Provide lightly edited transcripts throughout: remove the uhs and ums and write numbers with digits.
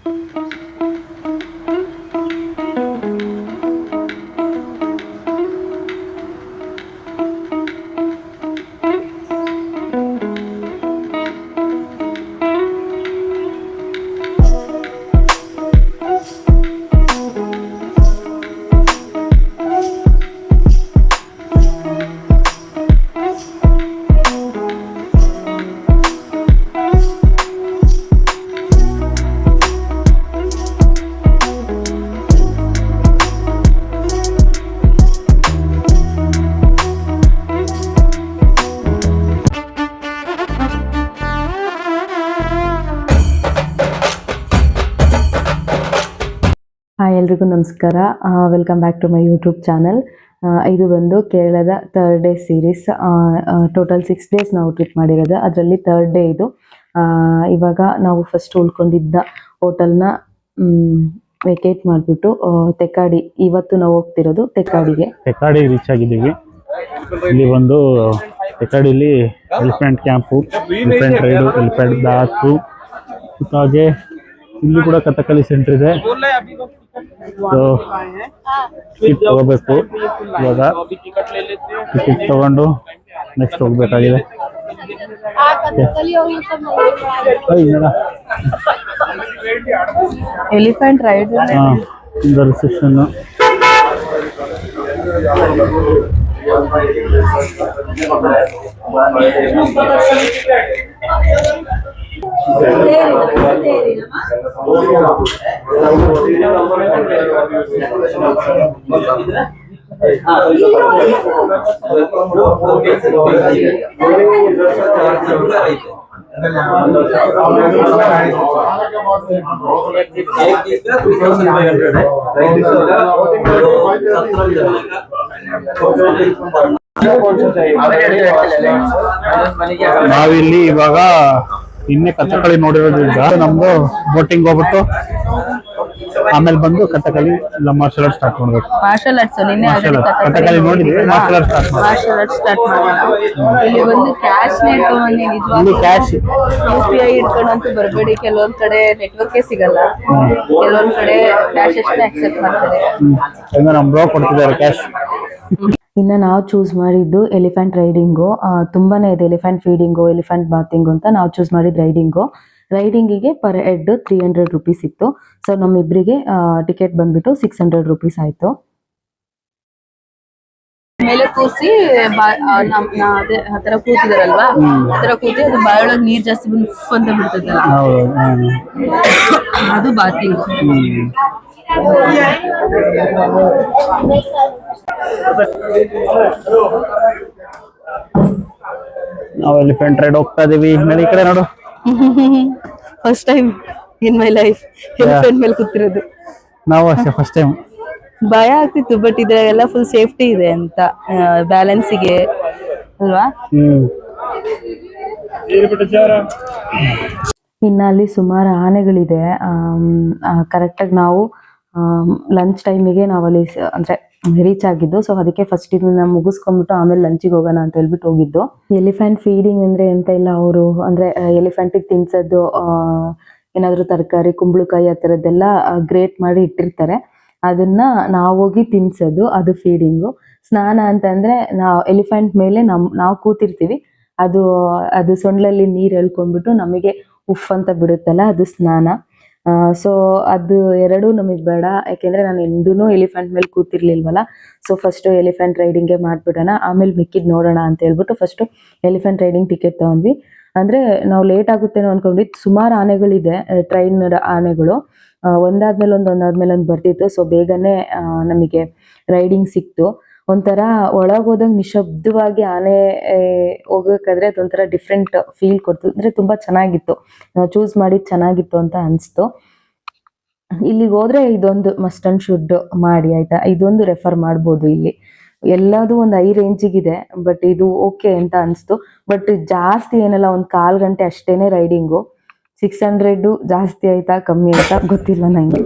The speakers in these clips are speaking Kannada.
ಹಾಯ್ ಎಲ್ರಿಗೂ ನಮಸ್ಕಾರ. Welcome back to my YouTube channel. ಇದು ಬಂದು ಕೇರಳದ 3rd day series. Total 6 days ನಾವು ಟ್ರಿಪ್ ಮಾಡಿರೋದು, ಅದರಲ್ಲಿ 3rd ಡೇ ಇದು. ಇವಾಗ ನಾವು ಫಸ್ಟ್ ಉಳ್ಕೊಂಡಿದ್ದ ಹೋಟೆಲ್ನ ವೆಕೇಟ್ ಮಾಡಿಬಿಟ್ಟು ತೆಕ್ಕಾಡಿ, ಇವತ್ತು ನಾವು ಹೋಗ್ತಿರೋದು ತೆಕ್ಕಾಡಿ ರೀಚ್ ಆಗಿದ್ದೀವಿ. ಇಲ್ಲಿ ಒಂದು ತೆಕ್ಕಾಡಿಲಿ elephant camp, elephant ride, elephant bath, ಹಾಗೆ ಇಲ್ಲಿ ಕೂಡ ಕಥಕಳಿ ಸೆಂಟರ್ ಇದೆ. ಟಿಕೆಟ್ ತಗೋಬೇಕು. ಇವಾಗ ಟಿಕೆಟ್ ತಗೊಂಡು ನೆಕ್ಸ್ಟ್ ಹೋಗ್ಬೇಕಾಗಿದೆ. Elephant ride reception. ನಾವಿಲ್ಲಿ ಇವಾಗ ಇನ್ನೇ ಕಥಕಳಿ ನೋಡಿರೋದ್ರಿಂದ ನಮ್ದು ಬೋಟಿಂಗ್ ಹೋಗ್ಬಿಟ್ಟು ಆಮೇಲೆ ಬಂದು ಕಥಕಳಿ ಇಲ್ಲ ಮಾರ್ಷಲ್ ಆರ್ಟ್ ಸ್ಟಾರ್ಟ್ ಮಾಡ್ಬೇಕು. ಮಾರ್ಷಲ್ ಆರ್ಟ್ಸ್ ಕಥಕಳಿ ನೋಡಿದ್ವಿ, ಮಾರ್ಷಲ್ ಆರ್ಟ್ ಸ್ಟಾರ್ಟ್ ಇಲ್ಲಿ ಒಂದು ಕ್ಯಾಶ್ ಕ್ಯಾಶ್ UPI ಇಟ್ಕೊಂಡಂತೂ ಬರಬೇಡಿ. ಕೆಲವೊಂದ್ ಕಡೆ ನೆಟ್ವರ್ಕೇ ಸಿಗಲ್ಲ, ಕೆಲವೊಂದ್ ಕಡೆ ಕ್ಯಾಶ್ ಅಷ್ಟೇ ಅಕ್ಸೆಪ್ಟ್ ಮಾಡ್ತಾರೆ. ನಮ್ ಬ್ರೋ ಕೊಡ್ತಿದ್ದಾರೆ ಕ್ಯಾಶ್. ಇನ್ನು ನಾವು ಚೂಸ್ ಮಾಡಿದ್ದು ಎಲಿಫೆಂಟ್ ರೈಡಿಂಗು. ತುಂಬಾನೇ ಇದೆ, ಎಲಿಫೆಂಟ್ ಫೀಡಿಂಗು, ಎಲಿಫೆಂಟ್ ಬಾತಿಂಗು ಅಂತ ನಾವು ಚೂಸ್ ಮಾಡಿದ್ದು ರೈಡಿಂಗಿಗೆ ಪರ್ ಹೆಡ್ 300 ರೂಪೀಸ್ ಇತ್ತು. ಸೊ ನಮ್ಮಿಬ್ಬರಿಗೆ ಟಿಕೆಟ್ ಬಂದ್ಬಿಟ್ಟು 600 ರೂಪೀಸ್ ಆಯಿತು. ಮೇಲೆ ಕೂರಿಸಿ ಅದೇ ಆ ಥರ ಕೂತಿದಾರಲ್ವಾ, ಆ ಥರ ಕೂತಿ ಅದು ಬಾಯೊಳಗೆ ನೀರು ಜಾಸ್ತಿ ಬಂದು ಅಂತ ಬಿಡ್ತದಲ್ಲ, ಅದು ಬಾತಿಂಗ್. ನಾವು ಎಲಿಫೆಂಟ್ ರೈಡ್ ಹೋಗ್ತಾ ಇದೀವಿ. ಈ ಕಡೆ ನೋಡು, first time in my life elephant ಮೇಲೆ ಕೂತಿರೋದು. ನಾವು ಅಷ್ಟೇ ಫಸ್ಟ್ ಟೈಮ್. ಭಯ ಆಗ್ತಿತ್ತು, ಬಟ್ ಇದ್ರಾಗೆಲ್ಲ ಫುಲ್ ಸೇಫ್ಟಿ ಇದೆ ಅಂತ, ಬ್ಯಾಲೆನ್ಸಿಗೆ ಅಲ್ವಾ. ಇನ್ನು ಅಲ್ಲಿ ಸುಮಾರು ಆನೆಗಳಿದೆ. ಕರೆಕ್ಟಾಗಿ ನಾವು ಲಂಚ್ ಟೈಮಿಗೆ ನಾವಲ್ಲಿ ಅಂದರೆ ರೀಚ್ ಆಗಿದ್ದು. ಸೊ ಅದಕ್ಕೆ ಫಸ್ಟ್ ಇದನ್ನ ಮುಗಿಸ್ಕೊಂಡ್ಬಿಟ್ಟು ಆಮೇಲೆ ಲಂಚಿಗೆ ಹೋಗೋಣ ಅಂತ ಹೇಳ್ಬಿಟ್ಟು ಹೋಗಿದ್ದು. ಎಲಿಫೆಂಟ್ ಫೀಡಿಂಗ್ ಅಂದರೆ ಎಂತ ಇಲ್ಲ, ಅವರು ಅಂದರೆ ಎಲಿಫೆಂಟಿಗೆ ತಿನ್ಸೋದು ಏನಾದರೂ ತರಕಾರಿ, ಕುಂಬಳಕಾಯಿ ಆ ಥರದ್ದೆಲ್ಲ ಗ್ರೇಟ್ ಮಾಡಿ ಇಟ್ಟಿರ್ತಾರೆ, ಅದನ್ನ ನಾವು ಹೋಗಿ ತಿನ್ಸೋದು, ಅದು ಫೀಡಿಂಗು. ಸ್ನಾನ ಅಂತಂದರೆ ನಾವು ಎಲಿಫೆಂಟ್ ಮೇಲೆ ನಾವು ಕೂತಿರ್ತೀವಿ, ಅದು ಸೊಂಡ್ಲಲ್ಲಿ ನೀರು ಎಳ್ಕೊಂಡ್ಬಿಟ್ಟು ನಮಗೆ ಉಫ್ ಅಂತ ಬಿಡುತ್ತಲ್ಲ, ಅದು ಸ್ನಾನ. ಸೊ ಅದು ಎರಡೂ ನಮಗೆ ಬೇಡ, ಯಾಕೆಂದರೆ ನಾನು ಎಂದೂ ಎಲಿಫೆಂಟ್ ಮೇಲೆ ಕೂತಿರ್ಲಿಲ್ವಲ್ಲ. ಸೊ ಫಸ್ಟು ಎಲಿಫೆಂಟ್ ರೈಡಿಂಗೇ ಮಾಡಿಬಿಡೋಣ, ಆಮೇಲೆ ಮಿಕ್ಕಿದ್ದು ನೋಡೋಣ ಅಂತ ಹೇಳ್ಬಿಟ್ಟು ಫಸ್ಟು ಎಲಿಫೆಂಟ್ ರೈಡಿಂಗ್ ಟಿಕೆಟ್ ತೊಗೊಂಡ್ವಿ. ಅಂದರೆ ನಾವು ಲೇಟ್ ಆಗುತ್ತೇನೋ ಅಂದ್ಕೊಂಡಿದ್ದು, ಸುಮಾರು ಆನೆಗಳಿದೆ, ಟ್ರೈನ್ ಆನೆಗಳು ಒಂದಾದ್ಮೇಲೆ ಒಂದು ಬರ್ತಿತ್ತು. ಸೊ ಬೇಗನೆ ನಮಗೆ ರೈಡಿಂಗ್ ಸಿಕ್ತು. ಒಂಥರ ಒಳಗೋದಂಗೆ ನಿಶಬ್ದವಾಗಿ ಆನೆ ಹೋಗ್ಬೇಕಾದ್ರೆ ಅದೊಂಥರ ಡಿಫ್ರೆಂಟ್ ಫೀಲ್ ಕೊಡ್ತು. ಅಂದರೆ ತುಂಬ ಚೆನ್ನಾಗಿತ್ತು, ನಾವು ಚೂಸ್ ಮಾಡಿದ್ದು ಚೆನ್ನಾಗಿತ್ತು ಅಂತ ಅನಿಸ್ತು. ಇಲ್ಲಿಗೆ ಹೋದ್ರೆ ಇದೊಂದು ಮಸ್ಟ್ ಅಂಡ್ ಶುಡ್ ಮಾಡಿ, ಆಯ್ತಾ, ಇದೊಂದು ರೆಫರ್ ಮಾಡ್ಬೋದು. ಇಲ್ಲಿ ಎಲ್ಲದೂ ಒಂದು ಹೈ ರೇಂಜಿಗಿದೆ, ಬಟ್ ಇದು ಓಕೆ ಅಂತ ಅನಿಸ್ತು. ಬಟ್ ಜಾಸ್ತಿ ಏನಲ್ಲ, ಒಂದು 1/4 ಗಂಟೆ ಅಷ್ಟೇನೆ ರೈಡಿಂಗು. 600 ಜಾಸ್ತಿ ಆಯ್ತಾ ಕಮ್ಮಿ ಆಯ್ತಾ ಗೊತ್ತಿಲ್ಲ ನಂಗೆ.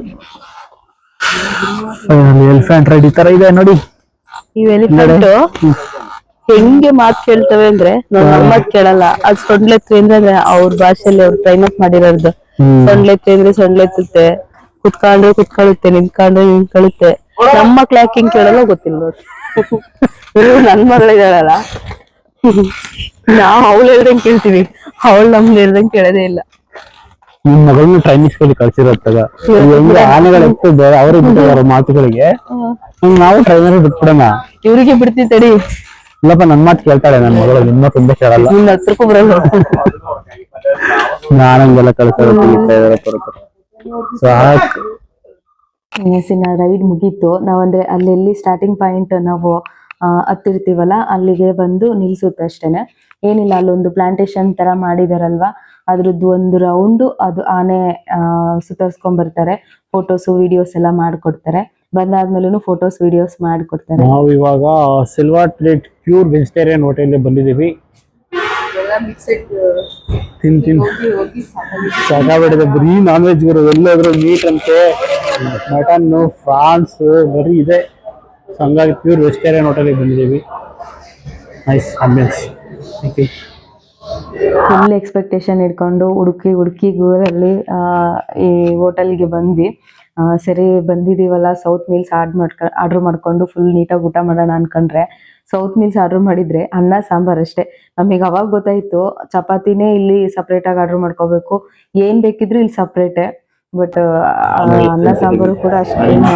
ಎಲಿಫೆಂಟ್ ರೈಡ್ ಈ ತರ ಇದೆ ನೋಡಿ. ಈ ಎಲಿಫೆಂಟ್ ಹೆಂಗೆ ಮಾತು ಕೇಳ್ತವೆ ಅಂದ್ರೆ ನಾವು ಮಾತು ಕೇಳಲ್ಲ. ಅದು ಸೊಂಡ್ಲೆತ್ತು ಅಂದ್ರೆ ಅವ್ರ ಭಾಷೆಯಲ್ಲಿ ಅವ್ರು ಟ್ರೈನ್ ಅಪ್ ಮಾಡಿರೋದು. ಸೊಂಡ್ಲೆತ್ತೆ ಅಂದ್ರೆ ಸೊಂಡ್ಲೆತ್ತುತ್ತೆ, ಕುತ್ಕೊಂಡ್ರೆ ಕುತ್ಕೊಳ್ಳುತ್ತೆ, ನಿಂತ್ಕೊಂಡ್ರೆ ನಿಂತ್ಕೊಳ್ಳುತ್ತೆ. ನಮ್ಮ ಮಕ್ಳು ಯಾಕೆ ಹಿಂಗ್ ಕೇಳಲ್ಲ ಗೊತ್ತಿಲ್ಲ ನೋಡಿ. ನನ್ ಮಗಳಿದಾಳಲ್ಲ, ನಾವ್ ಅವಳು ಹೇಳ್ದಂಗೆ ಕೇಳ್ತೀವಿ, ಅವಳು ನಮ್ಗೆ ಹೇಳ್ದಂಗೆ ಕೇಳೋದೇ ಇಲ್ಲ. ನಿಮ್ ಮಗಳನ್ನ ಟ್ರೈನಿಂಗ್ ಸ್ಕೂಲ್ ಕಳ್ಸಿರತ್ತಾಗ ಹೆಂಗೆ ಆನೆಗಳೆತ್ತು ಬೇರೆ ಅವ್ರಿಗೆ ಬಿಟ್ಟಿದಾರ ಮಾತುಗಳಿಗೆ, ನಾವು ಟ್ರೈನರ್ ಬಿಟ್ಬಿಡೋಣ. ಇವ್ರಿಗೆ ಬಿಡ್ತೀವಿ ತಡಿ. ಇಲ್ಲಪ್ಪ ನನ್ ಮಾತು ಕೇಳ್ತಾಳೆ ನನ್ ಮಗಳು, ನಿಮ್ಮ ತುಂಬಾ ಕೇಳಲ್ಲ. ನಿನ್ನ ಹತ್ರಕ್ಕೂ ಬರಲ್ಲ. ನಾನಂಗೆಲ್ಲ ಕಳ್ಸೋದು ರೈಡ್ ಮುಗೀತು. ನಾವಂದ್ರೆ ಅಲ್ಲಿ ಸ್ಟಾರ್ಟಿಂಗ್ ಪಾಯಿಂಟ್ ನಾವು ಹತ್ತಿರ್ತೀವಲ್ಲ, ಅಲ್ಲಿಗೆ ಬಂದು ನಿಲ್ಸುತ್ತೆ ಅಷ್ಟೇನೆ. ಏನಿಲ್ಲ, ಅಲ್ಲೊಂದು ಪ್ಲಾಂಟೇಶನ್ ತರ ಮಾಡಿದಾರಲ್ವಾ, ಅದ್ರದ್ದು ಒಂದು ರೌಂಡು ಅದು ಆನೆ ಸುತ್ತರ್ಸ್ಕೊಂಡ್ ಬರ್ತಾರೆ. ಫೋಟೋಸ್ ವಿಡಿಯೋಸ್ ಎಲ್ಲ ಮಾಡ್ಕೊಡ್ತಾರೆ. ಬಂದಾದ್ಮೇಲೂ ಫೋಟೋಸ್ ವಿಡಿಯೋಸ್ ಮಾಡ್ಕೊಡ್ತಾರೆ. ನಾವು ಇವಾಗ silver plate pure vegetarian hotel ಬಂದಿದೀವಿ. ತಿನ್ ಸಾಕಾಗ್ಬಿಟ್ಟಿದೆ, ಬರೀ ನಾನ್ ವೆಜ್ ಗುರು. ಎಲ್ಲೋದ್ರು ಮೀಟ್ ಅಂತೆ, ಮಟನ್, ಫ್ರಾನ್ಸ್ ಬರೀ ಇದೆ. ಸೊ ಹಂಗಾಗಿ ಪ್ಯೂರ್ ವೆಜಿಟೇರಿಯನ್ ಹೋಟೆಲ್ಗೆ ಬಂದಿದ್ದೀವಿ. Nice ambience. ಫುಲ್ ಎಕ್ಸ್ಪೆಕ್ಟೇಷನ್ ಇಟ್ಕೊಂಡು ಹುಡುಕಿ ಗೂರಲ್ಲಿ ಈ ಹೋಟೆಲ್ಗೆ ಬಂದ್ವಿ. ಸರಿ ಬಂದಿದ್ದೀವಲ್ಲ, ಸೌತ್ ಮೀಲ್ಸ್ ಆರ್ಡ್ರ್ ಮಾಡ್ಕೊಂಡು ಫುಲ್ ನೀಟಾಗಿ ಊಟ ಮಾಡೋಣ ಅನ್ಕೊಂಡ್ರೆ, ಸೌತ್ ಮೀಲ್ಸ್ ಆರ್ಡ್ರ್ ಮಾಡಿದ್ರೆ ಅನ್ನ ಸಾಂಬಾರ್ ಅಷ್ಟೇ. ನಮಗೆ ಅವಾಗ ಗೊತ್ತಾಯ್ತು ಚಪಾತಿನೇ ಇಲ್ಲಿ ಸಪ್ರೇಟಾಗಿ ಆರ್ಡ್ರ್ ಮಾಡ್ಕೋಬೇಕು, ಏನ್ ಬೇಕಿದ್ರು ಇಲ್ಲಿ ಸಪ್ರೇಟೇ. ಬಟ್ ಅನ್ನ ಸಾಂಬಾರು ಕೂಡ ಅಷ್ಟೇನು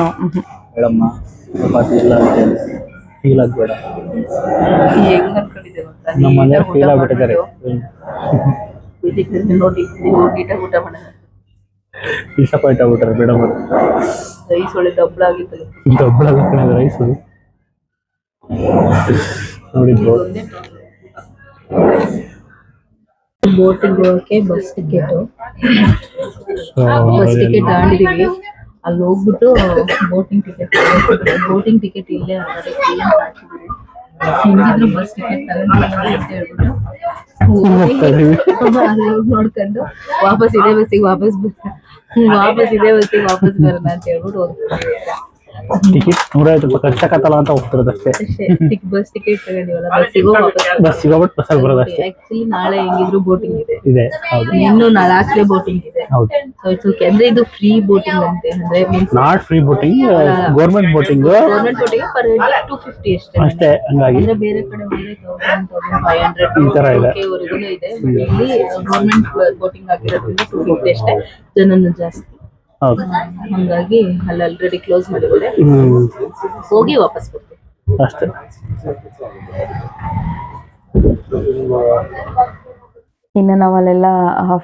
ನಮ್ಮ ಮನೆಯವ್ರು ಫೀಲ್ ಆಗ್ಬಿಟ್ಟಿದ್ದಾರೆ. ಡಿಸಪಾಯಿಂಟ್ ಆಗ್ಬಿಟ್ಟಾರೆ ಮೇಡಮ್ ಅವರು. ರೈಸ್ ಒಳ್ಳೆ ದಬ್ಬಳ ಆಗಿತ್ತಲ್ಲ, ರೈಸು ನೋಡಿದ್ರು. ಬೋಟಿಂಗ್ ಹೋಗಕ್ಕೆ ಬಸ್ ಟಿಕೆಟ್ ತಗೊಂಡಿದೀವಿ. ಅಲ್ಲಿ ಹೋಗ್ಬಿಟ್ಟು ಬೋಟಿಂಗ್ ಟಿಕೆಟ್ ಇಲ್ಲೇ ಹೆಂಗಿದ್ರು ಬಸ್ ಟಿಕೆಟ್ ಅಂತ ಹೇಳ್ಬಿಟ್ಟು ಅಲ್ಲಿ ಹೋಗಿ ನೋಡ್ಕೊಂಡು ವಾಪಸ್ ಇದೇ ಬಸ್ಸಿಗೆ ವಾಪಸ್ ಬರೋಣ ಅಂತ ಹೇಳ್ಬಿಟ್ಟು ಟಿಕೆಟ್ 150 ರೂಪಾಯಿ ಖರ್ಚಾಕತ್ತಲ್ಲ ಅಂತ ಹೋಗ್ತಿರೋದಷ್ಟೇ. ಬಸ್ ಟಿಕೆಟ್ ತಗೊಂಡಿವಲ್ಲ, ಬಸ್ಸಿಗೆ ಹೋಗ್ಬಿಟ್ಟು ಬಸ್ಸಾಗಿ ಬರೋದಷ್ಟೇ. ಆಕ್ಚುಲಿ ನಾಳೆ ಹೆಂಗಿದ್ರು ಬೋಟಿಂಗ್ ಇದೆ. ಹೌದು, ಇನ್ನು ಲಾಸ್ಟ್ಲೇ ಬೋಟಿಂಗ್ ಇದೆ. ಹೌದು. So it's okay. ಅಂದ್ರೆ ಇದು ಫ್ರೀ ಬೋಟಿಂಗ್ ಅಂತೆ, ಅಂದ್ರೆ means not free boating, government boating per head 250 ಅಷ್ಟೇ. ಹಂಗಾಗಿ ಅಂದ್ರೆ ಬೇರೆ ಕಡೆ ಹೋದ್ರೆ 1500 ಈ ತರ ಇದೆ. ವರೆಗೂ ಇದೆ. ಇಲ್ಲಿ ಗೌರ್ಮೆಂಟ್ ಬೋಟಿಂಗ್ ಆಗಿರೋದ್ರಿಂದ 250 ಅಷ್ಟೇ, ಜನನು ಜಾಸ್ತಿ. ಹೌದು, ಹಂಗಾಗಿ ಅಲ್ಲಿ ಆಲ್ರೆಡಿ ಕ್ಲೋಸ್ ಮಾಡಿದ್ದಾರೆ. ಹೋಗಿ ವಾಪಸ್ ಬರ್ತೀವಿ ಅಷ್ಟೇ. ಇನ್ನು ನಾವಲ್ಲೆಲ್ಲ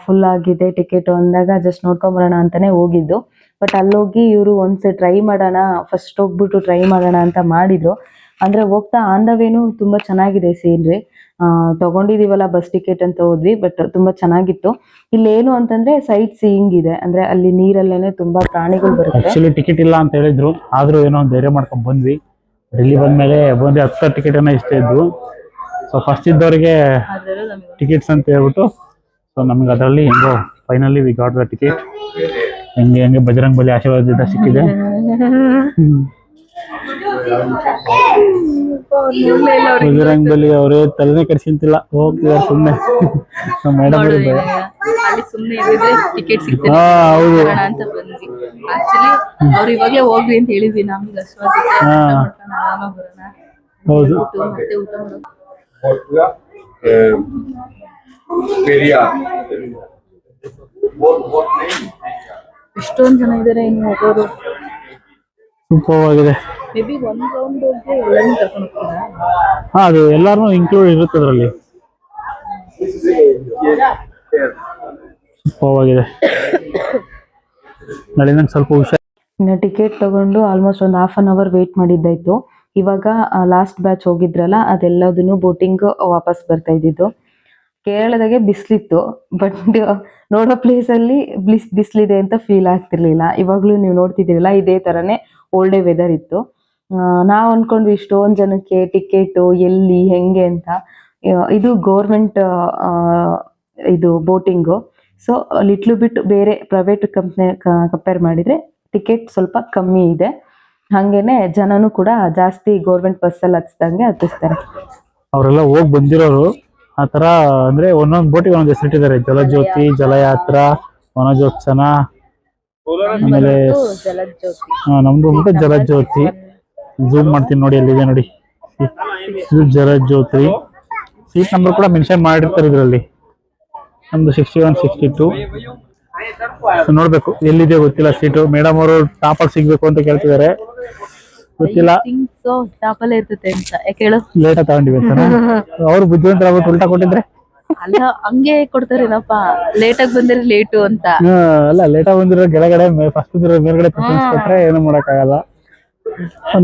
ಫುಲ್ ಆಗಿದೆ ಟಿಕೆಟ್ ಅಂದಾಗ ಜಸ್ಟ್ ನೋಡ್ಕೊಂಬರೋಣ ಅಂತಾನೆ ಹೋಗಿದ್ದು. ಬಟ್ ಅಲ್ಲೋಗಿ ಇವರು ಒಂದ್ಸರಿ ಟ್ರೈ ಮಾಡೋಣ, ಫಸ್ಟ್ ಹೋಗ್ಬಿಟ್ಟು ಟ್ರೈ ಮಾಡೋಣ ಅಂತ ಮಾಡಿದ್ರು. ಅಂದ್ರೆ ಹೋಗ್ತಾ ಆನ್ ದ ವೇನು ತುಂಬಾ ಚೆನ್ನಾಗಿದೆ ಸೀನ್ರಿ. ತಗೊಂಡಿದೀವಲ್ಲ ಬಸ್ ಟಿಕೆಟ್ ಅಂತ ಹೋದ್ವಿ, ಬಟ್ ತುಂಬಾ ಚೆನ್ನಾಗಿತ್ತು. ಇಲ್ಲೇನು ಅಂತಂದ್ರೆ ಸೈಟ್ ಸೀಯಿಂಗ್ ಇದೆ, ಅಂದ್ರೆ ಅಲ್ಲಿ ನೀರಲ್ಲೇನೆ ತುಂಬಾ ಪ್ರಾಣಿಗಳು ಬರುತ್ತೆ. ಆಕ್ಚುಲಿ ಟಿಕೆಟ್ ಇಲ್ಲ ಅಂತ ಹೇಳಿದ್ರು, ಆದ್ರೂ ಏನೋ ಧೈರ್ಯ ಮಾಡ್ಕೊಂಡ್ ಬಂದ್ವಿ. ಇಲ್ಲಿ ಬಂದ್ಮೇಲೆ 10 ಟಿಕೆಟ್ ಇಷ್ಟ ಇದ್ವು. ಸೊ ಫಸ್ಟ್ ಇದ್ದವರಿಗೆ ಟಿಕೆಟ್ಸ್ ಅಂತ ಹೇಳ್ಬಿಟ್ಟು, ಸೊ ನಮ್ಗೆ ಅದರಲ್ಲಿ ಹೆಂಗೋ finally we got the ticket. ಹೆಂಗೆ ಬಜರಂಗ್ ಬಲಿ ಆಶೀರ್ವಾದದಿಂದ ಸಿಕ್ಕಿದೆ. ಬಜರಂಗ್ ಬಲಿ ಅವರೇ ತಲೆನೇ ಕೆಡಿಸಿಂತಿಲ್ಲ, ಹೋಗ್ತಿದಾರೆ ಸುಮ್ಮನೆ. ಮೇಡಮ್ ಹೌದು, ಅವ್ರು ಇವಾಗಲೇ ಹೋಗ್ರಿ ಅಂತ ಹೇಳಿದ್ವಿ, ನಮ್ಗೆ ಹೌದು. ಎಷ್ಟೊಂದು ಜನ ಇದಾರೆ ಇನ್ನು ಹೋಗೋರು. ಸೂಪರ್ ಆಗಿದೆ. ಮೇ ಬಿ ಒಂದ್ ರೌಂಡ್ ಎಲ್ಲಾನು ಕರ್ಕೊಂಡು ಹೋಗ್ತಾರಾ? ಹಾ, ಅದು ಎಲ್ಲಾರು ಇನ್ಕ್ಲೂಡ್ ಇರುತ್ತೆ ಅದರಲ್ಲಿ. ಸೂಪರ್ ಆಗಿದೆ. ನಾಳೆ ನಂಗೆ ಸ್ವಲ್ಪ ಹುಷಾರ್. ಇನ್ನು ಟಿಕೆಟ್ ತಗೊಂಡು ಆಲ್ಮೋಸ್ಟ್ ಒಂದು ಹಾಫ್ ಅನ್ ಅವರ್ ವೇಟ್ ಮಾಡಿದ್ದಾಯ್ತು. ಇವಾಗ ಲಾಸ್ಟ್ ಬ್ಯಾಚ್ ಹೋಗಿದ್ರಲ್ಲ, ಅದೆಲ್ಲದನ್ನು ಬೋಟಿಂಗ್ ವಾಪಸ್ ಬರ್ತಾ ಇದ್ದಿದ್ದು. ಕೇರಳದಾಗೆ ಬಿಸಿಲಿತ್ತು, ಬಟ್ ನೋಡೋ ಪ್ಲೇಸಲ್ಲಿ ಬಿಸಿಲಿದೆ ಅಂತ ಫೀಲ್ ಆಗ್ತಿರ್ಲಿಲ್ಲ. ಇವಾಗ್ಲೂ ನೀವು ನೋಡ್ತಿದ್ದೀರಲ್ಲ, ಇದೇ ಥರನೇ ಒಳ್ಳೆ ವೆದರ್ ಇತ್ತು. ನಾವು ಅಂದ್ಕೊಂಡ್ವಿ ಇಷ್ಟೊಂದು ಜನಕ್ಕೆ ಟಿಕೆಟು ಎಲ್ಲಿ ಹೆಂಗೆ ಅಂತ. ಇದು ಗೌರ್ಮೆಂಟ್ ಇದು ಬೋಟಿಂಗು. ಸೊ ಲಿಟ್ಲು ಬಿಟ್ಟು ಬೇರೆ ಪ್ರೈವೇಟ್ ಕಂಪ್ನಿ ಕಂಪೇರ್ ಮಾಡಿದರೆ ಟಿಕೆಟ್ ಸ್ವಲ್ಪ ಕಮ್ಮಿ ಇದೆ. ಹಾಗೇನೆ ಜನನೂ ಕೂಡ ಜಾಸ್ತಿ ಗೌರ್ಮೆಂಟ್ ಬಸ್ಸಲ್ಲಿ ಹತ್ತಿಸ್ದಂಗೆ ಹತ್ತಿಸ್ತಾರೆ. ಅವರೆಲ್ಲ ಹೋಗಿ ಬಂದಿರೋರು ಆ ಥರ. ಅಂದರೆ ಒಂದೊಂದು ಬೋಟಿಗೆ ಒಂದೊಂದು ಹೆಸರಿಟ್ಟಿದ್ದಾರೆ. ಜಲಜ್ಯೋತಿ, ಜಲಯಾತ್ರ, ವನಜೋತ್ಸನ, ಆಮೇಲೆ ನಮ್ದು ಬಂದ್ಬಿಟ್ಟು ಜಲಜ್ಯೋತಿ. ಝೂಮ್ ಮಾಡ್ತೀನಿ ನೋಡಿ, ಎಲ್ಲಿದೆ ನೋಡಿ, ಇದು ಜಲಜ್ಯೋತಿ. ಸೀಟ್ ನಂಬರ್ ಕೂಡ ಮೆನ್ಷನ್ ಮಾಡಿರ್ತಾರೆ ಇದರಲ್ಲಿ. ನಮ್ದು 61, 62. ನೋಡ್ಬೇಕು ಎಲ್ಲಿದೆ ಗೊತ್ತಿಲ್ಲ ಸೀಟು. ಮೇಡಮ್ ಅವರು ಟಾಪ್ ಅಲ್ಲಿ ಸಿಗ್ಬೇಕು ಅಂತ ಕೇಳ್ತಿದ್ದಾರೆ, ಗೊತ್ತಿಲ್ಲ. ಲೇಟ್ ತಗೊಂಡಿವಿ ಅವ್ರು ಬುದ್ಧಿವಂತರ ಉಲ್ಟಾ ಕೊಟ್ಟಿದ್ರೆ ಅಲ್ಲ ಹಂಗೆ ಕೊಡ್ತಾರೇನಪ್ಪ, ಲೇಟ್ ಆಗಿ ಬಂದ್ರೆ ಲೇಟು ಅಂತ. ಅಲ್ಲ, ಲೇಟ್ ಆಗಿ ಬಂದಿರೋ ಕೆಳಗಡೆ, ಫಸ್ಟ್ ಮೇಲ್ಗಡೆ ಕೊಟ್ರೆ ಏನು ಮಾಡಕ್ ಆಗಲ್ಲ.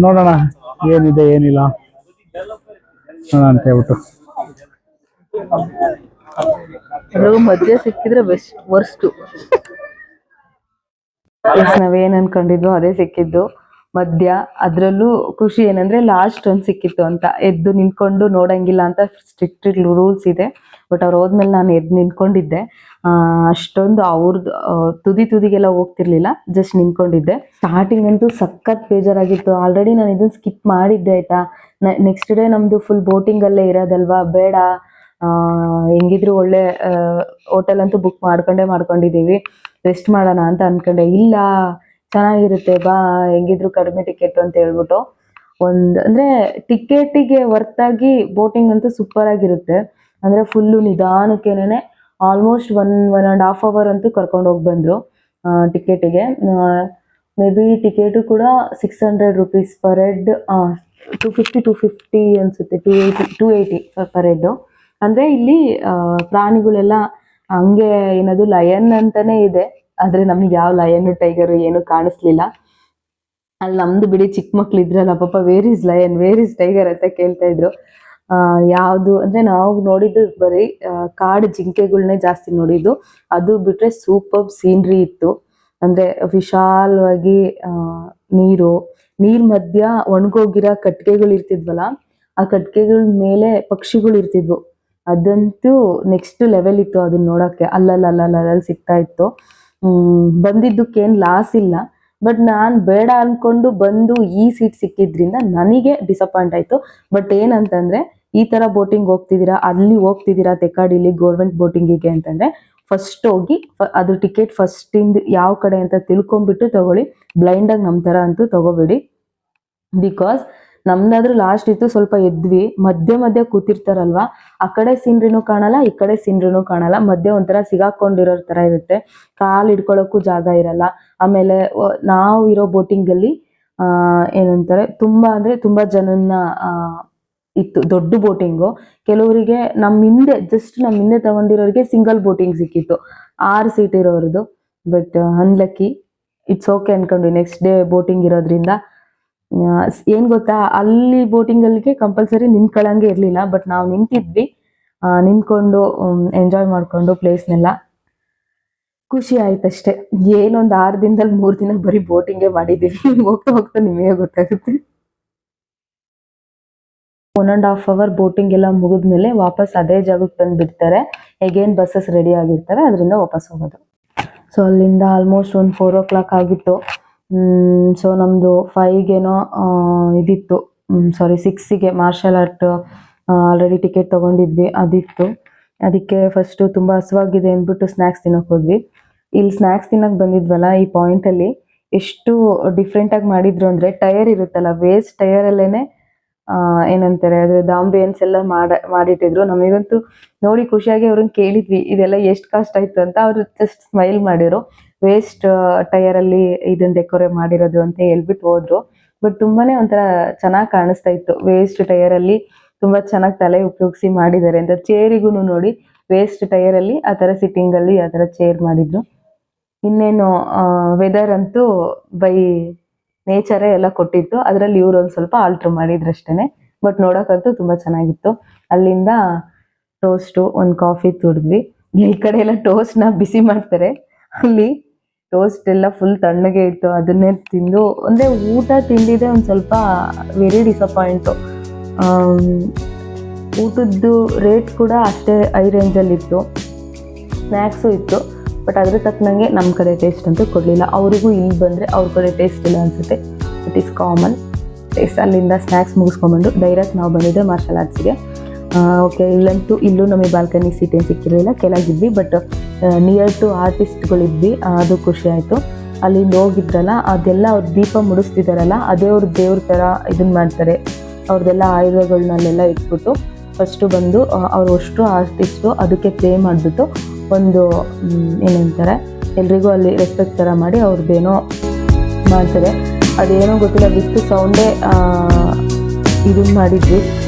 ನೋಡೋಣ ಏನಿದೆ ಏನಿಲ್ಲ ಅಂತ ಹೇಳ್ಬಿಟ್ಟು. ಮಧ್ಯ ಸಿಕ್ಕಿದ್ರೆ ಬೆಸ್ಟ್, ವರ್ಸ್ಟ್. ನಾವೇನ್ ಅನ್ಕೊಂಡಿದ್ವು ಅದೇ ಸಿಕ್ಕಿದ್ದು ಮಧ್ಯ. ಅದ್ರಲ್ಲೂ ಖುಷಿ ಏನಂದ್ರೆ ಲಾಸ್ಟ್ ಒಂದ್ ಸಿಕ್ಕಿತ್ತು ಅಂತ. ಎದ್ದು ನಿಂತ್ಕೊಂಡು ನೋಡಂಗಿಲ್ಲ ಅಂತ ಸ್ಟ್ರಿಕ್ಟ್ ರೂಲ್ಸ್ ಇದೆ. ಬಟ್ ಅವ್ರು ಹೋದ್ಮೇಲೆ ನಾನು ಎದ್ದು ನಿಂತ್ಕೊಂಡಿದ್ದೆ. ಅಷ್ಟೊಂದು ಅವ್ರದ್ದು ತುದಿಗೆಲ್ಲ ಹೋಗ್ತಿರ್ಲಿಲ್ಲ, ಜಸ್ಟ್ ನಿಂತ್ಕೊಂಡಿದ್ದೆ. ಸ್ಟಾರ್ಟಿಂಗ್ ಅಂತೂ ಸಖತ್ ಬೇಜಾರಾಗಿತ್ತು. ಆಲ್ರೆಡಿ ನಾನು ಇದನ್ನ ಸ್ಕಿಪ್ ಮಾಡಿದ್ದೆ ಆಯ್ತಾ. ನೆಕ್ಸ್ಟ್ ಡೇ ನಮ್ದು ಫುಲ್ ಬೋಟಿಂಗ್ ಅಲ್ಲೇ ಇರೋದಲ್ವಾ, ಬೇಡ ಹೆಂಗಿದ್ರು ಒಳ್ಳೆ ಹೋಟೆಲ್ ಅಂತೂ ಬುಕ್ ಮಾಡ್ಕೊಂಡಿದೀವಿ, ರೆಸ್ಟ್ ಮಾಡೋಣ ಅಂತ ಅನ್ಕೊಂಡೆ. ಇಲ್ಲ ಚೆನ್ನಾಗಿರುತ್ತೆ ಬಾ, ಹೆಂಗಿದ್ರು ಕಡಿಮೆ ಟಿಕೆಟ್ ಅಂತ ಹೇಳ್ಬಿಟ್ಟು ಅಂದ್ರೆ ಟಿಕೆಟಿಗೆ ವರ್ತಾಗಿ ಬೋಟಿಂಗ್ ಅಂತೂ ಸೂಪರ್ ಆಗಿರುತ್ತೆ. ಅಂದ್ರೆ ಫುಲ್ಲು ನಿಧಾನಕ್ಕೇನೆ ಆಲ್ಮೋಸ್ಟ್ 1.5 hour ಅಂತೂ ಕರ್ಕೊಂಡು ಹೋಗಿ ಬಂದ್ರು ಟಿಕೆಟಿಗೆ. ಮೇ ಬಿ ಟಿಕೆಟು ಕೂಡ 600 rupees ಪರ್ ಹೆಡ್, 250 ಅನ್ಸುತ್ತೆ, 280 ಪರ್ ಹೆಡ್. ಅಂದ್ರೆ ಇಲ್ಲಿ ಪ್ರಾಣಿಗಳೆಲ್ಲ ಹಂಗೆ ಏನದು ಲಯನ್ ಅಂತಾನೆ ಇದೆ, ಆದ್ರೆ ನಮ್ಗೆ ಯಾವ ಲಯನ್ ಟೈಗರ್ ಏನು ಕಾಣಿಸ್ಲಿಲ್ಲ. ಅಲ್ಲಿ ನಮ್ದು ಬಿಡಿ ಚಿಕ್ಕ ಮಕ್ಳು ಇದ್ರಲ್ಲ ಪಾಪ, where is lion, where is tiger ಅಂತ ಕೇಳ್ತಾ ಇದ್ರು. ಯಾವುದು ಅಂದ್ರೆ ನಾವು ನೋಡಿದ್ದು ಬರೀ ಕಾಡು ಜಿಂಕೆಗಳನ್ನೇ ಜಾಸ್ತಿ ನೋಡಿದ್ದು. ಅದು ಬಿಟ್ರೆ ಸೂಪರ್ ಸೀನ್ರಿ ಇತ್ತು. ಅಂದ್ರೆ ವಿಶಾಲವಾಗಿ ನೀರ್ ಮಧ್ಯ ಒಣಗೋಗಿರೋ ಕಟ್ಟಿಗೆಗಳು ಇರ್ತಿದ್ವಲ್ಲ, ಆ ಕಟ್ಟಿಗೆಗಳ ಮೇಲೆ ಪಕ್ಷಿಗಳು ಇರ್ತಿದ್ವು. ಅದಂತೂ ನೆಕ್ಸ್ಟ್ ಲೆವೆಲ್ ಇತ್ತು ಅದನ್ನ ನೋಡಕ್ಕೆ. ಅಲ್ಲಲ್ಲಿ ಸಿಗ್ತಾ ಇತ್ತು. ಬಂದಿದ್ದಕ್ಕೇನ್ ಲಾಸ್ ಇಲ್ಲ, ಬಟ್ ನಾನ್ ಬೇಡ ಅನ್ಕೊಂಡು ಬಂದು ಈ ಸೀಟ್ ಸಿಕ್ಕಿದ್ರಿಂದ ನನಗೆ ಡಿಸಪಾಯಿಂಟ್ ಆಯ್ತು. ಬಟ್ ಏನಂತಂದ್ರೆ, ಈ ತರ ಬೋಟಿಂಗ್ ಹೋಗ್ತಿದ್ದೀರಾ ತೆಕ್ಕಾಡಿಲಿ ಗೌರ್ಮೆಂಟ್ ಬೋಟಿಂಗಿಗೆ ಅಂತಂದ್ರೆ ಫಸ್ಟ್ ಹೋಗಿ ಅದು ಟಿಕೆಟ್ ಫಸ್ಟ್ ಇಂದ ಯಾವ ಕಡೆ ಅಂತ ತಿಳ್ಕೊಂಡ್ಬಿಟ್ಟು ತಗೊಳ್ಳಿ. ಬ್ಲೈಂಡ್ ಆಗಿ ನಮ್ ತರ ಅಂತೂ ತಗೋಬೇಡಿ. ಬಿಕಾಸ್ ನಮ್ದಾದ್ರೂ ಲಾಸ್ಟ್ ಇತ್ತು, ಸ್ವಲ್ಪ ಎದ್ವಿ, ಮಧ್ಯ ಕೂತಿರ್ತಾರಲ್ವಾ, ಆ ಕಡೆ ಸೀನ್ರಿನೂ ಕಾಣಲ್ಲ, ಈ ಕಡೆ ಸೀನ್ರಿನೂ ಕಾಣಲ್ಲ. ಮಧ್ಯೆ ಒಂಥರ ಸಿಗಾಕೊಂಡಿರೋ ತರ ಇರುತ್ತೆ, ಕಾಲ್ ಇಡ್ಕೊಳಕ್ಕೂ ಜಾಗ ಇರಲ್ಲ. ಆಮೇಲೆ ನಾವು ಇರೋ ಬೋಟಿಂಗ್ ಅಲ್ಲಿ ಏನಂತಾರೆ, ತುಂಬಾ ಜನನ್ನ ಇತ್ತು, ದೊಡ್ಡ ಬೋಟಿಂಗು. ಕೆಲವರಿಗೆ ನಮ್ಮ ಹಿಂದೆ ತಗೊಂಡಿರೋರಿಗೆ ಸಿಂಗಲ್ ಬೋಟಿಂಗ್ ಸಿಕ್ಕಿತ್ತು, 6 ಸೀಟ್ ಇರೋರ್ದು. ಬಟ್ ಅನ್ಲಕ್ಕಿ, ಇಟ್ಸ್ ಓಕೆ ಅನ್ಕೊಂಡ್ವಿ. ನೆಕ್ಸ್ಟ್ ಡೇ ಬೋಟಿಂಗ್ ಇರೋದ್ರಿಂದ ಏನ್ ಗೊತ್ತಾ, ಅಲ್ಲಿ ಬೋಟಿಂಗ್ ಅಲ್ಲಿಗೆ ಕಂಪಲ್ಸರಿ ನಿಂತ್ಕೊಳ್ಳಂಗೆ ಇರ್ಲಿಲ್ಲ. ಬಟ್ ನಾವು ನಿಂತಿದ್ವಿ, ನಿಂತ್ಕೊಂಡು ಎಂಜಾಯ್ ಮಾಡ್ಕೊಂಡು ಪ್ಲೇಸ್ನೆಲ್ಲ. ಖುಷಿ ಆಯ್ತಷ್ಟೇ. ಏನೊಂದು 6 ದಿನದಲ್ಲಿ 3 ದಿನ ಬರೀ ಬೋಟಿಂಗೇ ಮಾಡಿದೀವಿ. ಹೋಗ್ತಾ ನಿಮಗೆ ಗೊತ್ತಾಗುತ್ತೆ. 1.5 hour ಬೋಟಿಂಗ್ ಎಲ್ಲ ಮುಗಿದ್ಮೇಲೆ ವಾಪಸ್ ಅದೇ ಜಾಗಕ್ಕೆ ತಂದು ಬಿಡ್ತಾರೆ. ಅಗೇನ್ ಬಸ್ಸಸ್ ರೆಡಿ ಆಗಿರ್ತವೆ, ಅದರಿಂದ ವಾಪಸ್ ಹೋಗೋದು. ಸೊ ಅಲ್ಲಿಂದ ಆಲ್ಮೋಸ್ಟ್ ಒಂದು 4 o'clock ಆಗಿತ್ತು. ಸೊ ನಮ್ದು 5ಗೇನೋ ಇದಿತ್ತು, 6ಗೆ ಮಾರ್ಷಲ್ ಆರ್ಟ್ ಆಲ್ರೆಡಿ ಟಿಕೆಟ್ ತಗೊಂಡಿದ್ವಿ, ಅದಿತ್ತು. ಅದಕ್ಕೆ ಫಸ್ಟ್ ತುಂಬಾ ಹಸುವಾಗಿದೆ ಅಂದ್ಬಿಟ್ಟು ಸ್ನಾಕ್ಸ್ ತಿನ್ನಕ್ ಹೋದ್ವಿ. ಇಲ್ಲಿ ಸ್ನಾಕ್ಸ್ ತಿನ್ನಕ್ ಬಂದಿದ್ವಲ್ಲ, ಈ ಪಾಯಿಂಟ್ ಅಲ್ಲಿ ಎಷ್ಟು ಡಿಫ್ರೆಂಟ್ ಆಗಿ ಮಾಡಿದ್ರು ಅಂದ್ರೆ, ಟೈರ್ ಇರುತ್ತಲ್ಲ, ವೇಸ್ಟ್ ಟೈರ್ ಅಲ್ಲೇನೆ ಏನಂತಾರೆ ಅದು ದಾಂಬಿಯನ್ಸ್ ಎಲ್ಲ ಮಾಡಿಟ್ಟಿದ್ರು. ನಮಗಂತೂ ನೋಡಿ ಖುಷಿಯಾಗಿ ಅವ್ರನ್ನ ಕೇಳಿದ್ವಿ ಇದೆಲ್ಲ ಎಷ್ಟು ಕಾಸ್ಟ್ ಆಯ್ತು ಅಂತ. ಅವ್ರು ಜಸ್ಟ್ ಸ್ಮೈಲ್ ಮಾಡಿದ್ರು. ವೇಸ್ಟ್ ಟೈರ್ ಅಲ್ಲಿ ಇದನ್ನ ಡೆಕೋರೇಟ್ ಮಾಡಿರೋದು ಅಂತ ಹೇಳ್ಬಿಟ್ಟು ಹೋದ್ರು. ಬಟ್ ತುಂಬಾನೇ ಒಂಥರ ಚೆನ್ನಾಗಿ ಕಾಣಿಸ್ತಾ ಇತ್ತು. ವೇಸ್ಟ್ ಟೈರ್ ಅಲ್ಲಿ ತುಂಬಾ ಚೆನ್ನಾಗಿ ತಲೆ ಉಪಯೋಗಿಸಿ ಮಾಡಿದ್ದಾರೆ ಅಂತ. ಚೇರಿಗೂ ನೋಡಿ ವೇಸ್ಟ್ ಟೈರ್ ಅಲ್ಲಿ ಆ ತರ ಸಿಟ್ಟಿಂಗ್ ಅಲ್ಲಿ ಆ ತರ ಚೇರ್ ಮಾಡಿದ್ರು. ಇನ್ನೇನು ವೆದರ್ ಅಂತೂ ಬೈ ನೇಚರೇ ಎಲ್ಲ ಕೊಟ್ಟಿತ್ತು. ಅದ್ರಲ್ಲಿ ಇವ್ರು ಒಂದ್ ಸ್ವಲ್ಪ ಆಲ್ಟ್ರ್ ಮಾಡಿದ್ರಷ್ಟೇನೆ. ಬಟ್ ನೋಡಕ್ಕಂತೂ ತುಂಬಾ ಚೆನ್ನಾಗಿತ್ತು. ಅಲ್ಲಿಂದ ಟೋಸ್ಟು, ಒಂದು ಕಾಫಿ ತುಡಿದ್ವಿ. ಈ ಕಡೆ ಎಲ್ಲ ಟೋಸ್ಟ್ ನ ಬಿಸಿ ಮಾಡ್ತಾರೆ, ಅಲ್ಲಿ ಟೋಸ್ಟ್ ಎಲ್ಲ ಫುಲ್ ತಣ್ಣಗೆ ಇತ್ತು. ಅದನ್ನೇ ತಿಂದು ಅಂದ್ರೆ ಊಟ ತಿಂದಿದೆ ಒಂದ್ ಸ್ವಲ್ಪ ವೆರಿ ಡಿಸಪಾಯಿಂಟು. ಊಟದ್ದು ರೇಟ್ ಕೂಡ ಅಷ್ಟೇ ಹೈ ರೇಂಜಲ್ಲಿ ಇತ್ತು. ಸ್ನ್ಯಾಕ್ಸು ಇತ್ತು, ಬಟ್ ಅದ್ರ ತಕ್ಕನಂಗೆ ನಮ್ಮ ಕಡೆ ಟೇಸ್ಟ್ ಅಂತೂ ಕೊಡಲಿಲ್ಲ. ಅವರಿಗೂ ಇಲ್ಲಿ ಬಂದರೆ ಅವ್ರ ಕಡೆ ಟೇಸ್ಟ್ ಇಲ್ಲ ಅನಿಸುತ್ತೆ. It is common taste. ಅಲ್ಲಿಂದ ಸ್ನ್ಯಾಕ್ಸ್ ಮುಗಿಸ್ಕೊಂಡ್ಬಂದು ಡೈರೆಕ್ಟ್ ನಾವು ಬಂದಿದ್ದೆ ಮಾರ್ಷಲ್ ಆರ್ಟ್ಸ್ಗೆ. ಓಕೆ, ಇಲ್ಲೂ ನಮಗೆ ಬಾಲ್ಕನಿ ಸೀಟ್ ಏನು ಸಿಕ್ಕಿರಲಿಲ್ಲ, ಕೆಳಗಿದ್ವಿ. ಬಟ್ ನಿಯರ್ ಟು ಆರ್ಟಿಸ್ಟ್ಗಳಿದ್ವಿ, ಅದು ಖುಷಿ ಆಯಿತು. ಅಲ್ಲಿಂದ ಹೋಗಿದ್ರಲ್ಲ, ಅದೆಲ್ಲ ಅವ್ರು ದೀಪ ಮುಡಿಸ್ತಿದಾರಲ್ಲ, ಅದೇ ಅವ್ರ ದೇವ್ರ ಥರ ಇದನ್ನ ಮಾಡ್ತಾರೆ. ಅವ್ರದ್ದೆಲ್ಲ ಆಯುಧಗಳನ್ನೆಲ್ಲ ಇಟ್ಬಿಟ್ಟು ಫಸ್ಟು ಬಂದು ಅವ್ರು ಅಷ್ಟು ಆರ್ಟಿಸ್ಟು ಅದಕ್ಕೆ ಪ್ಲೇ ಮಾಡಿಬಿಟ್ಟು ಒಂದು ಏನಂತಾರೆ, ಎಲ್ರಿಗೂ ಅಲ್ಲಿ ರೆಸ್ಪೆಕ್ಟ್ ಥರ ಮಾಡಿ ಅವ್ರದ್ದೇನೋ ಮಾಡ್ತಾರೆ. ಅದೇನೋ ಗೊತ್ತಿಲ್ಲ, ವಿತ್ ಸೌಂಡೇ ಇದನ್ನ ಮಾಡಿದ್ವಿ.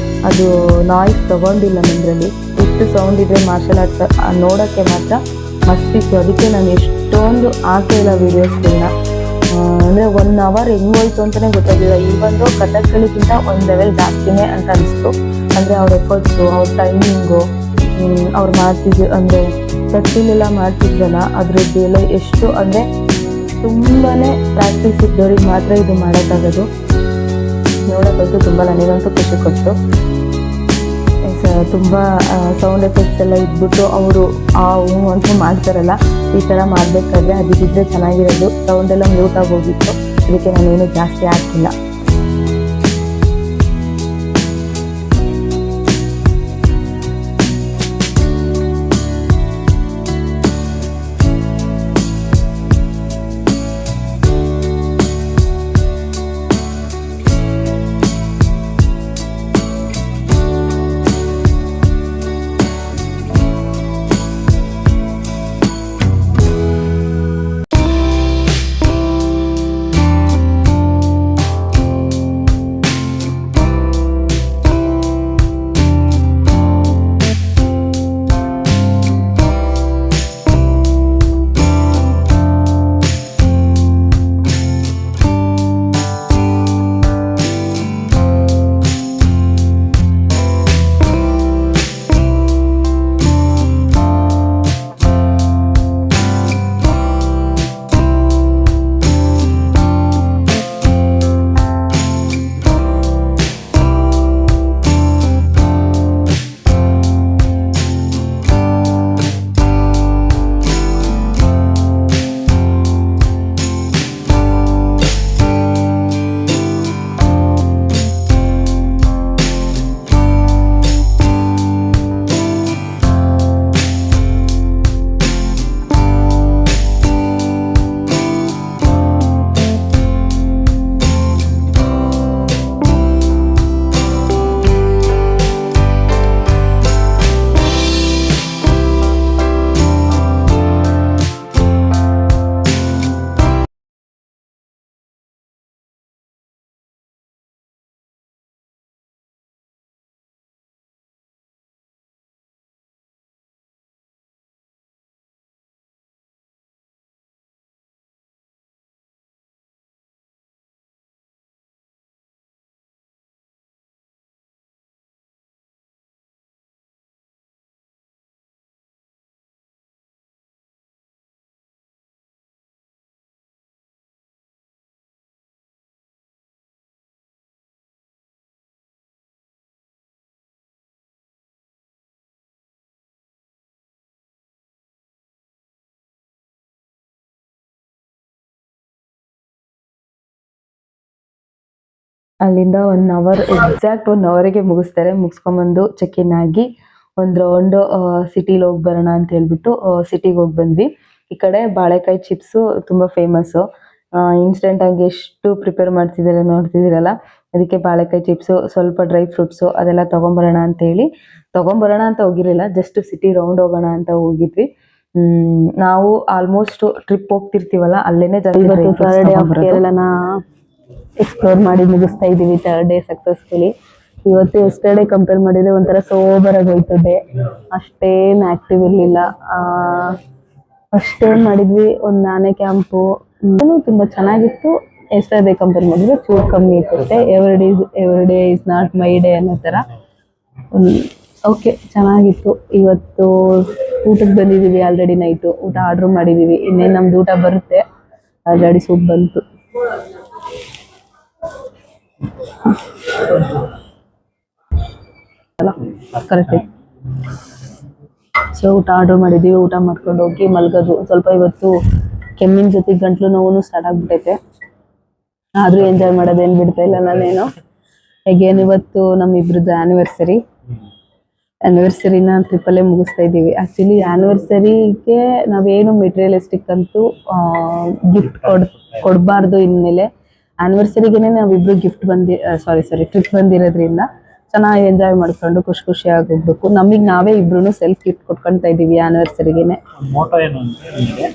ಅದು ನಾಯ್ಸ್ ತಗೊಂಡಿಲ್ಲ ನಮ್ಮದ್ರಲ್ಲಿ. ವಿತ್ ಸೌಂಡ್ ಇದ್ರೆ ಮಾರ್ಷಲ್ ಆರ್ಟ್ಸ್ ನೋಡೋಕ್ಕೆ ಮಾತ್ರ ಮಸ್ತಿತ್ತು. ಅದಕ್ಕೆ ನಾನು ಎಷ್ಟೊಂದು ಹಾಕಿಲ್ಲ ವೀಡಿಯೋಸ್ಗಳನ್ನ. ಅಂದರೆ 1 ಅವರ್ ಹೆಂಗೋಯ್ತು ಅಂತಲೇ ಗೊತ್ತಾಗಿಲ್ಲ. ಈ ಒಂದು ಕಥಕ್ಗಳಿಗಿಂತ ಒಂದು ಲೆವೆಲ್ ಜಾಸ್ತಿನೇ ಅಂತ ಅನಿಸ್ತು. ಅಂದರೆ ಅವ್ರ ಎಫರ್ಟ್ಸು, ಅವ್ರ ಟೈಮಿಂಗು, ಅವ್ರು ಮಾಡ್ತಿದ್ರು ಅಂದರೆ ಕತ್ತಿಲೆಲ್ಲ ಮಾಡ್ತಿದ್ರಲ್ಲ, ಅದ್ರದ್ದೆಲ್ಲ ಎಷ್ಟು ಅಂದರೆ ತುಂಬಾ ಪ್ರಾಕ್ಟೀಸ್ ಇದ್ದವ್ರಿಗೆ ಮಾತ್ರ ಇದು ಮಾಡೋಕ್ಕಾಗೋದು. ನೋಡೋಕ್ಕಂತೂ ತುಂಬ ನನಗಂತೂ ಖುಷಿ ಕೊಟ್ಟು. ತುಂಬ ಸೌಂಡ್ ಎಫೆಕ್ಟ್ಸ್ ಎಲ್ಲ ಇದ್ಬಿಟ್ಟು ಅವರು ಅಂತೂ ಮಾಡ್ತಾರಲ್ಲ, ಈ ಥರ ಮಾಡಬೇಕಾದ್ರೆ ಅದಿದ್ದರೆ ಚೆನ್ನಾಗಿರೋದು. ಸೌಂಡೆಲ್ಲ ಮ್ಯೂಟ್ ಆಗೋಗಿತ್ತು, ಅದಕ್ಕೆ ನಾನೇನು ಜಾಸ್ತಿ ಹಾಕಿಲ್ಲ. ಅಲ್ಲಿಂದ 1 ಅವರ್ ಎಕ್ಸಾಕ್ಟ್ 1 ಅವರಿಗೆ ಮುಗಿಸ್ತಾರೆ. ಮುಗಿಸ್ಕೊಂಬಂದು ಚೆಕ್ ಇನ್ ಆಗಿ ಒಂದು ರೌಂಡು ಸಿಟಿಲಿ ಹೋಗಿ ಬರೋಣ ಅಂತ ಹೇಳ್ಬಿಟ್ಟು ಸಿಟಿಗೆ ಹೋಗಿ ಬಂದ್ವಿ. ಈ ಕಡೆ ಬಾಳೆಕಾಯಿ ಚಿಪ್ಸು ತುಂಬ ಫೇಮಸ್ಸು. ಇನ್ಸ್ಟೆಂಟಾಗಿ ಎಷ್ಟು ಪ್ರಿಪೇರ್ ಮಾಡ್ತಿದ್ದಾರೆ ನೋಡ್ತಿದ್ದೀರಲ್ಲ, ಅದಕ್ಕೆ ಬಾಳೆಕಾಯಿ ಚಿಪ್ಸು, ಸ್ವಲ್ಪ ಡ್ರೈ ಫ್ರೂಟ್ಸು ಅದೆಲ್ಲ ತೊಗೊಂಬರೋಣ ಅಂತ ಹೋಗಿರಲಿಲ್ಲ, ಜಸ್ಟ್ ಸಿಟಿ ರೌಂಡ್ ಹೋಗೋಣ ಅಂತ ಹೋಗಿದ್ವಿ. ನಾವು ಆಲ್ಮೋಸ್ಟ್ ಟ್ರಿಪ್ ಹೋಗ್ತಿರ್ತೀವಲ್ಲ, ಅಲ್ಲೇನೆ ಕೇರಳನ ಎಕ್ಸ್ಪ್ಲೋರ್ ಮಾಡಿ ಮುಗಿಸ್ತಾ ಇದ್ದೀವಿ. 3rd day successfully. ಇವತ್ತು ಎಸ್ಟರ್ಡೇ ಕಂಪೇರ್ ಮಾಡಿದ್ರೆ ಒಂಥರ ಸೋಬರಾಗಿ ಹೋಯ್ತದೆ, ಅಷ್ಟೇನು ಆಕ್ಟಿವ್ ಇರಲಿಲ್ಲ. ಅಷ್ಟೇನು ಮಾಡಿದ್ವಿ, ಒಂದು ಆನೆ ಕ್ಯಾಂಪು ತುಂಬ ಚೆನ್ನಾಗಿತ್ತು. ಎಸ್ಟರ್ಡೇ ಕಂಪೇರ್ ಮಾಡಿದ್ರೆ ಚೂರು ಕಮ್ಮಿ ಇರ್ತದೆ. Every day is not my day ಅನ್ನೋ ಥರ. ಓಕೆ, ಚೆನ್ನಾಗಿತ್ತು. ಇವತ್ತು ಊಟಕ್ಕೆ ಬಂದಿದ್ದೀವಿ. ಆಲ್ರೆಡಿ ನೈಟು ಊಟ ಆರ್ಡ್ರ್ ಮಾಡಿದ್ದೀವಿ. ಇನ್ನೇನು ನಮ್ದು ಊಟ ಬರುತ್ತೆ. ಆಲ್ರೆಡಿ ಸೂಪ್ ಬಂತು. ಕರೆಕ್ಟ್. ಸೊ ಊಟ ಆರ್ಡ್ರ್ ಮಾಡಿದ್ದೀವಿ. ಊಟ ಮಾಡ್ಕೊಂಡು ಹೋಗಿ ಮಲ್ಗೋದು. ಸ್ವಲ್ಪ ಇವತ್ತು ಕೆಮ್ಮಿನ ಜೊತೆ ಗಂಟ್ಲು ನೋವು ಸ್ಟಾರ್ಟ್ ಆಗ್ಬಿಟ್ಟೈತೆ. ಆದರೂ ಎಂಜಾಯ್ ಮಾಡೋದೇನು ಬಿಡ್ತಾ ಇಲ್ಲ ನಾನೇನು. ಹೇಗೇನು ಇವತ್ತು ನಮ್ಮಿಬ್ರದ್ದು ಆ್ಯನಿವರ್ಸರಿ. ಆನಿವರ್ಸರಿನ ಟ್ರಿಪ್ಪಲ್ಲೇ ಮುಗಿಸ್ತಾ ಇದ್ದೀವಿ. ಆ್ಯಕ್ಚುಲಿ ಆನಿವರ್ಸರಿಗೆ ನಾವೇನು ಮೆಟೀರಿಯಲಿಸ್ಟಿಕ್ ಅಂತೂ ಗಿಫ್ಟ್ ಕೊಡಬಾರ್ದು. ಇನ್ಮೇಲೆ ಆನಿವರ್ಸರಿಗೇನೆ ನಾವಿಬ್ರು ಟ್ರಿಪ್ ಬಂದಿರೋದ್ರಿಂದ ಚೆನ್ನಾಗಿ ಎಂಜಾಯ್ ಮಾಡ್ಕೊಂಡು ಖುಷಿಯಾಗಿ ಹೋಗ್ಬೇಕು. ನಮಗೆ ನಾವೇ ಇಬ್ರು ಸೆಲ್ಫ್ ಗಿಫ್ಟ್ ಕೊಟ್ಕೊಳ್ತಾ ಇದ್ದೀವಿ ಆನಿವರ್ಸರಿಗೇನೆ. ಮೋಟೋ ಏನು ಅಂದ್ರೆ ನಿಮಗೆ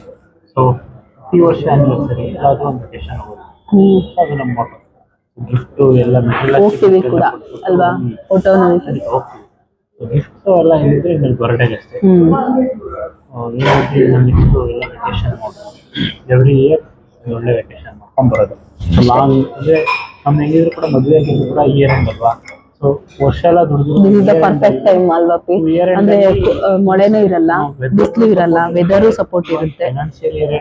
ಸೊ ಈ ವರ್ಷ ಆನಿವರ್ಸರಿ ಯಾವುದೋ ಒಂದು ವೆಕೇಶನ್ ಹೋಗೋದು, ಅದು ನಮ್ಮ ಮೋಟೋ. ಗಿಫ್ಟು ಎಲ್ಲ ಹೋಗ್ತೀವಿ ಕೂಡ ಅಲ್ವಾ, ಫೋಟೋನ ಗಿಫ್ಟು ಎಲ್ಲ ಏನಿದ್ರೆ ಇನ್ನು ಬರ್ಡೇಗೆ ಅಷ್ಟೇ. ನೆಕ್ಸ್ಟು ಎಲ್ಲ ವೆಕೇಶನ್ ಮಾಡೋದು, ಎವ್ರಿ ಇಯರ್ ಒಳ್ಳೆ ವೆಕೇಶನ್ ಮಾಡ್ಕೊಂಡ್ಬರೋದು. ಲಾಂಗ್ ಅಂದರೆ ನಮ್ಮ ಹೆಂಗಿದ್ರು ಕೂಡ ಮದುವೆ ಆಗಿದ್ರು ಕೂಡ ಇಯರ್ ಎಂಡ್ ಅಲ್ವಾ. ಸೊ ವರ್ಷ ಎಲ್ಲ ದುಡಿದು ಪರ್ಫೆಕ್ಟ್ ಟೈಮ್ ಅಲ್ವಾ ಪಿ. ಅಂದ್ರೆ ಮಳೆನೂ ಇರಲ್ಲ, ಬಿಸಿಲು ಇರಲ್ಲ, ವೆದರು ಸಪೋರ್ಟ್ ಇರುತ್ತೆ. ಫೈನಾನ್ಷಿಯಲ್ ಇಯರ್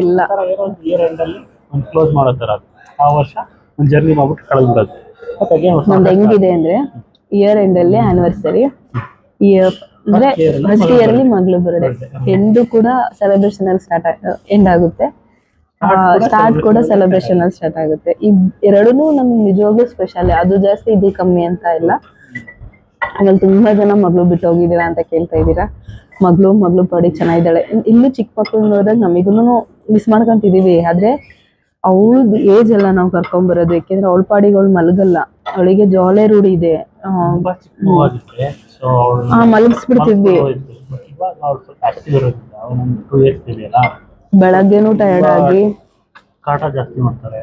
ಇಲ್ಲ ಇಯರ್ ಎಂಡಲ್ಲಿ ಒಂದು ಕ್ಲೋಸ್ ಮಾಡೋ ಥರ ಅದು. ಆ ವರ್ಷ ಒಂದು ಜರ್ನಿ ಮಾಡ್ಬಿಟ್ಟು ಕಳೆದ್ಬಿಡೋದು. ನಮ್ದು ಹೆಂಗಿದೆ ಅಂದ್ರೆ ಇಯರ್ ಎಂಡ್ ಅಲ್ಲಿ ಆನಿವರ್ಸರಿ, ಅಂದ್ರೆ ಫಸ್ಟ್ ಇಯರ್ ಅಲ್ಲಿ ಮಗಳು ಬರ್ಡೇ, ಎಂಡು ಕೂಡ ಸೆಲೆಬ್ರೇಷನ್ ಅಲ್ಲಿ ಎಂಡ್ ಆಗುತ್ತೆ, ಸ್ಟಾರ್ಟ್ ಕೂಡ ಸೆಲೆಬ್ರೇಷನ್ ಅಲ್ಲಿ ಸ್ಟಾರ್ಟ್ ಆಗುತ್ತೆ. ಎರಡೂ ನಮ್ಗೆ ನಿಜವಾಗ್ಲೂ ಸ್ಪೆಷಲ್. ಅದು ಜಾಸ್ತಿ ಇದು ಕಮ್ಮಿ ಅಂತ ಇಲ್ಲ. ಆಮೇಲೆ ತುಂಬಾ ಜನ ಮಗಳು ಬಿಟ್ಟು ಹೋಗಿದ್ದೀರಾ ಅಂತ ಕೇಳ್ತಾ ಇದ್ದೀರಾ. ಮಗಳು ಪಾಡಿ ಚೆನ್ನಾಗಿದ್ದಾಳೆ. ಇನ್ನು ಚಿಕ್ಕ ಮಕ್ಳು ನೋಡಿದಾಗ ನಮಿಗೂ ಮಿಸ್ ಮಾಡ್ಕೊಂತಿದೀವಿ. ಆದ್ರೆ ಅವಳದ್ ಏಜ್ ಎಲ್ಲ ನಾವು ಕರ್ಕೊಂಡ್ಬರೋದು, ಯಾಕೆಂದ್ರೆ ಅವಳ ಪಾಡಿಗೆ ಅವಳು ಮಲಗಲ್ಲ, ಅವಳಿಗೆ ಜಾಲೆ ರೂಢಿ ಇದೆ. ಮಲಗಿಸ್ಬಿಡ್ತಿದ್ವಿ. ಬೆಳಗ್ಗೆನೂ ಟಯರ್ಡ್ ಆಗಿ ಕಾಟ ಜಾಸ್ತಿ ಮಾಡ್ತಾರೆ.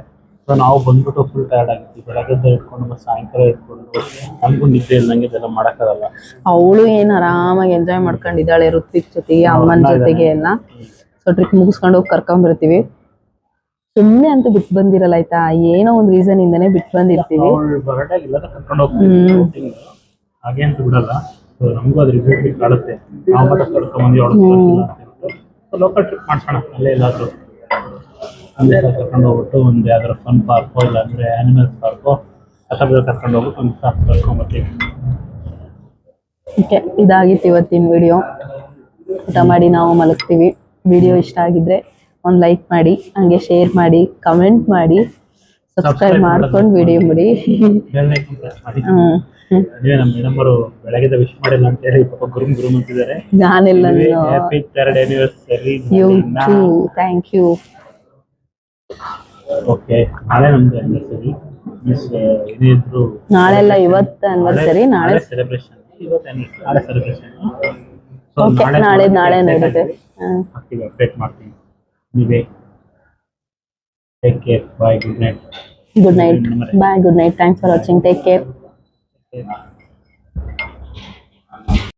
ಸೊ ನಾವು ಬಂದ್ಬಿಟ್ಟು ಫುಲ್ ಟಯರ್ಡ್ ಆಗಿರ್ತೀವಿ. ಬೆಳಗ್ಗೆ ಇಟ್ಕೊಂಡು ಮತ್ತೆ ಸಾಯಂಕಾಲ ಇಟ್ಕೊಂಡು ನಮಗೂ ನಿದ್ದೆ ಇಲ್ದಂಗೆ ಇದೆಲ್ಲ ಮಾಡೋಕ್ಕಾಗಲ್ಲ. ಅವಳು ಏನು ಆರಾಮಾಗಿ ಎಂಜಾಯ್ ಮಾಡ್ಕೊಂಡಿದ್ದಾಳೆ ಋತ್ವಿಕ್ ಜೊತೆಗೆ, ಅಮ್ಮನ ಜೊತೆಗೆ ಎಲ್ಲ. ಸೊ ಟ್ರಿಪ್ ಮುಗಿಸ್ಕೊಂಡು ಹೋಗಿ ಕರ್ಕೊಂಡ್ಬರ್ತೀವಿ. ಸುಮ್ಮನೆ ಅಂತೂ ಬಿಟ್ಟು ಬಂದಿರಲ್ಲ ಆಯ್ತಾ, ಏನೋ ಒಂದು ರೀಸನ್ ಇಂದಾನೆ ಬಿಟ್ಟು ಬಂದಿರ್ತೀವಿ. ಹಾಗೆ ಅಂತ ಬಿಡಲ್ಲ. ಸೊ ನಮಗೂ ಅದು ರಿಸಲ್ಟ್ ಕಾಡುತ್ತೆ. ನಾವು ಮತ್ತೆ ಕರ್ಕೊಂಡ್ಬಂದು ಲೋಕಲ್ ಟ್ರಿಪ್ ಮಾಡ್ಸೋಣ, ಅಲ್ಲೇ ಎಲ್ಲಾದರೂ ಅಲ್ಲೇ ಕರ್ಕೊಂಡು ಹೋಗ್ಬಿಟ್ಟು ಒಂದು ಯಾವ್ದಾರ ಫನ್ ಪಾರ್ಕೋ ಇಲ್ಲ ಅಂದರೆ ಆನಿಮಲ್ಸ್ ಪಾರ್ಕೋ ಅಥವಾ ಕರ್ಕೊಂಡು ಹೋಗ್ಬಿಟ್ಟು ಒಂದು ಪಾರ್ಕ್ ಕರ್ಕೊಂಡ್ಬರ್ತೀವಿ. ಓಕೆ, ಇದಾಗಿತ್ತು ಇವತ್ತಿನ ವಿಡಿಯೋ. ಊಟ ಮಾಡಿ ನಾವು ಮಲಗ್ತೀವಿ. ವಿಡಿಯೋ ಇಷ್ಟ ಆಗಿದ್ರೆ ಒಂದು ಲೈಕ್ ಮಾಡಿ, ಹಂಗೆ ಶೇರ್ ಮಾಡಿ, ಕಮೆಂಟ್ ಮಾಡಿ, ಸಬ್ಸ್ಕ್ರೈಬ್ ಮಾಡ್ಕೊಂಡು ವಿಡಿಯೋ ಮಾಡಿ. ನಮ್ಮ ಮೇಡಮರು ಬೆಳಗ್ಗೆ ವಿಶ್ ಮಾಡಿಲ್ಲ ಅಂತ ಹೇಳಿ ಪಾಪ ಗುರುಮ್ ಅಂತಿದ್ದಾರೆ. ನಾನೆಲ್ಲ happy 3rd anniversary. Thank you. Okay, ನಾಳೆ ನಮ್ದು ಆನಿವರ್ಸರಿ. ಏನಿದ್ರು ನಾಳೆಲ್ಲ ಇವತ್ತು ಆನಿವರ್ಸರಿ, ನಾಳೆ ಸೆಲೆಬ್ರೇಷನ್, ಇವತ್ತು ನಾಳೆ ಸೆಲೆಬ್ರೇಷನ್. ನಾಳೆ ನಡೀತೆ. ಅಪ್ಡೇಟ್ ಮಾಡ್ತೀನಿ. ನೀವೇ take care. Bye. Good night. Bye. Good night. Thanks for watching. Take care.